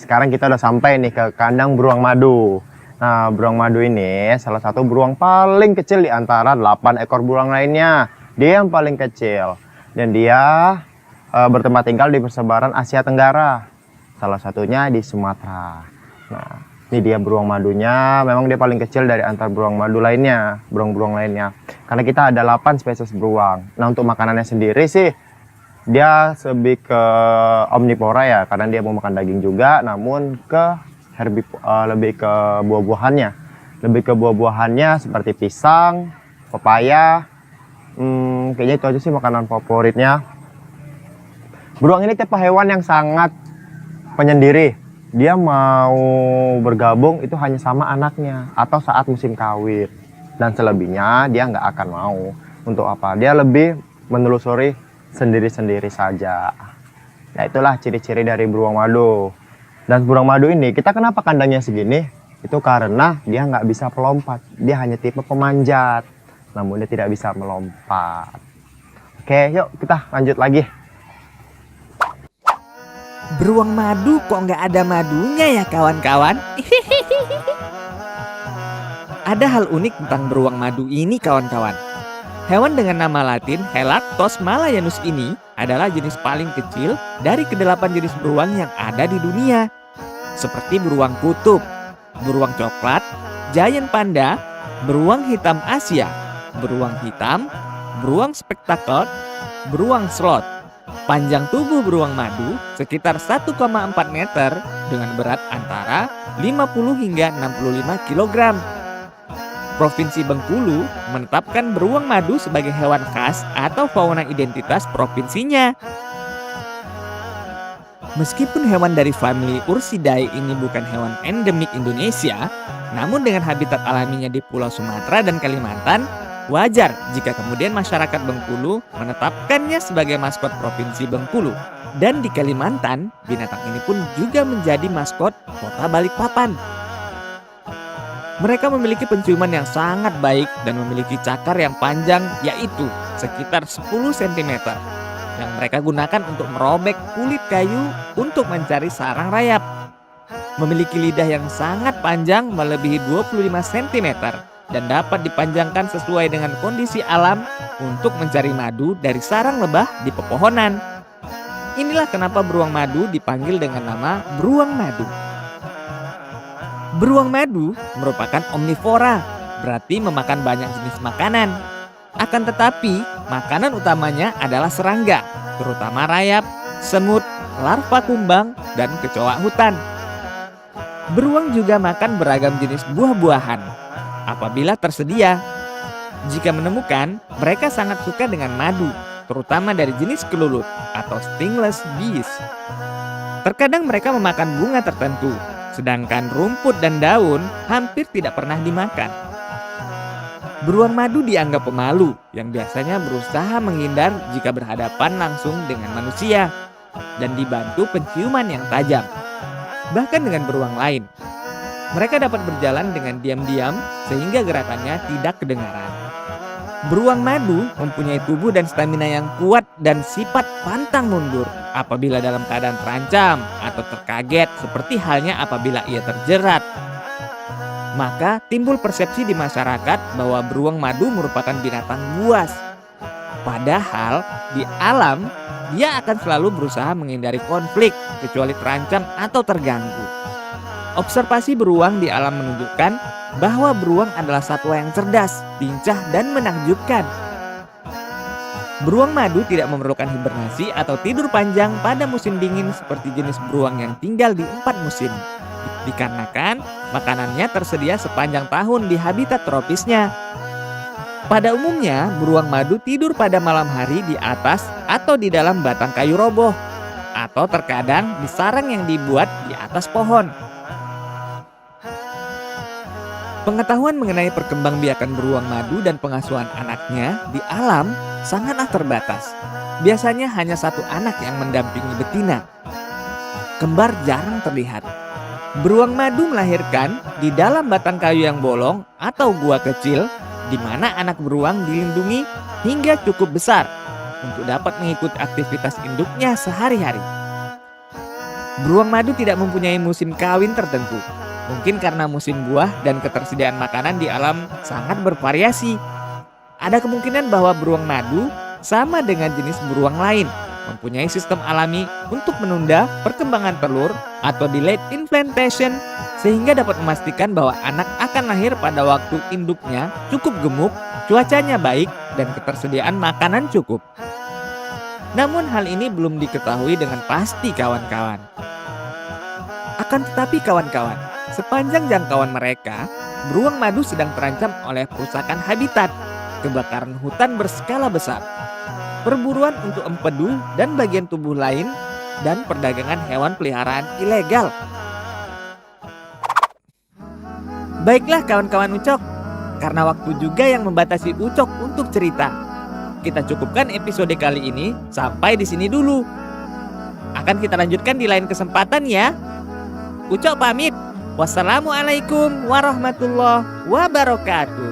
sekarang kita udah sampai nih ke kandang beruang madu. Nah, beruang madu ini salah satu beruang paling kecil di antara 8 ekor beruang lainnya. Dia yang paling kecil dan dia bertempat tinggal di persebaran Asia Tenggara. Salah satunya di Sumatera. Nah, ini dia beruang madunya. Memang dia paling kecil dari antara beruang madu lainnya, beruang-beruang lainnya. Karena kita ada 8 spesies beruang. Nah, untuk makanannya sendiri sih dia lebih ke omnivora ya, karena dia mau makan daging juga, namun lebih ke buah-buahannya. Lebih ke buah-buahannya seperti pisang, pepaya. Kayaknya itu aja sih makanan favoritnya. Beruang ini tipe hewan yang sangat penyendiri. Dia mau bergabung itu hanya sama anaknya atau saat musim kawin. Dan selebihnya dia nggak akan mau. Untuk apa? Dia lebih menelusuri sendiri-sendiri saja. Nah, itulah ciri-ciri dari beruang madu. Dan beruang madu ini, kita kenapa kandangnya segini? Itu karena dia nggak bisa melompat. Dia hanya tipe pemanjat, namun dia tidak bisa melompat. Oke, yuk kita lanjut lagi. Beruang madu kok nggak ada madunya ya kawan-kawan? Ada hal unik tentang beruang madu ini kawan-kawan. Hewan dengan nama latin Helactos malayanus ini adalah jenis paling kecil dari ke-8 jenis beruang yang ada di dunia. Seperti beruang kutub, beruang coklat, giant panda, beruang hitam Asia, beruang hitam, beruang spektakel, beruang sloth. Panjang tubuh beruang madu sekitar 1,4 meter dengan berat antara 50 hingga 65 kg. Provinsi Bengkulu menetapkan beruang madu sebagai hewan khas atau fauna identitas provinsinya. Meskipun hewan dari famili Ursidae ini bukan hewan endemik Indonesia, namun dengan habitat alaminya di Pulau Sumatera dan Kalimantan, wajar jika kemudian masyarakat Bengkulu menetapkannya sebagai maskot Provinsi Bengkulu. Dan di Kalimantan, binatang ini pun juga menjadi maskot Kota Balikpapan. Mereka memiliki penciuman yang sangat baik dan memiliki cakar yang panjang, yaitu sekitar 10 cm. Yang mereka gunakan untuk merobek kulit kayu untuk mencari sarang rayap. Memiliki lidah yang sangat panjang melebihi 25 cm dan dapat dipanjangkan sesuai dengan kondisi alam untuk mencari madu dari sarang lebah di pepohonan. Inilah kenapa beruang madu dipanggil dengan nama beruang madu. Beruang madu merupakan omnivora, berarti memakan banyak jenis makanan. Akan tetapi, makanan utamanya adalah serangga, terutama rayap, semut, larva kumbang, dan kecoa hutan. Beruang juga makan beragam jenis buah-buahan, apabila tersedia. Jika menemukan, mereka sangat suka dengan madu, terutama dari jenis kelulut atau stingless bees. Terkadang mereka memakan bunga tertentu, sedangkan rumput dan daun hampir tidak pernah dimakan. Beruang madu dianggap pemalu yang biasanya berusaha menghindar jika berhadapan langsung dengan manusia dan dibantu penciuman yang tajam. Bahkan dengan beruang lain, mereka dapat berjalan dengan diam-diam sehingga gerakannya tidak kedengaran. Beruang madu mempunyai tubuh dan stamina yang kuat dan sifat pantang mundur apabila dalam keadaan terancam atau terkaget, seperti halnya apabila ia terjerat. Maka timbul persepsi di masyarakat bahwa beruang madu merupakan binatang buas. Padahal di alam dia akan selalu berusaha menghindari konflik kecuali terancam atau terganggu. Observasi beruang di alam menunjukkan bahwa beruang adalah satwa yang cerdas, lincah, dan menakjubkan. Beruang madu tidak memerlukan hibernasi atau tidur panjang pada musim dingin seperti jenis beruang yang tinggal di 4 musim. Dikarenakan makanannya tersedia sepanjang tahun di habitat tropisnya. Pada umumnya, beruang madu tidur pada malam hari di atas atau di dalam batang kayu roboh, atau terkadang di sarang yang dibuat di atas pohon. Pengetahuan mengenai perkembangbiakan beruang madu dan pengasuhan anaknya di alam sangatlah terbatas. Biasanya hanya satu anak yang mendampingi betina. Kembar jarang terlihat. Beruang madu melahirkan di dalam batang kayu yang bolong atau gua kecil, di mana anak beruang dilindungi hingga cukup besar untuk dapat mengikuti aktivitas induknya sehari-hari. Beruang madu tidak mempunyai musim kawin tertentu. Mungkin karena musim buah dan ketersediaan makanan di alam sangat bervariasi. Ada kemungkinan bahwa beruang madu sama dengan jenis beruang lain, mempunyai sistem alami untuk menunda perkembangan telur atau delayed implantation, sehingga dapat memastikan bahwa anak akan lahir pada waktu induknya cukup gemuk, cuacanya baik, dan ketersediaan makanan cukup. Namun hal ini belum diketahui dengan pasti kawan-kawan. Akan tetapi kawan-kawan, sepanjang jangkauan mereka, beruang madu sedang terancam oleh perusakan habitat, kebakaran hutan berskala besar, perburuan untuk empedu dan bagian tubuh lain, dan perdagangan hewan peliharaan ilegal. Baiklah kawan-kawan Ucok, karena waktu juga yang membatasi Ucok untuk cerita. Kita cukupkan episode kali ini sampai di sini dulu. Akan kita lanjutkan di lain kesempatan ya. Ucok pamit. Wassalamualaikum warahmatullahi wabarakatuh.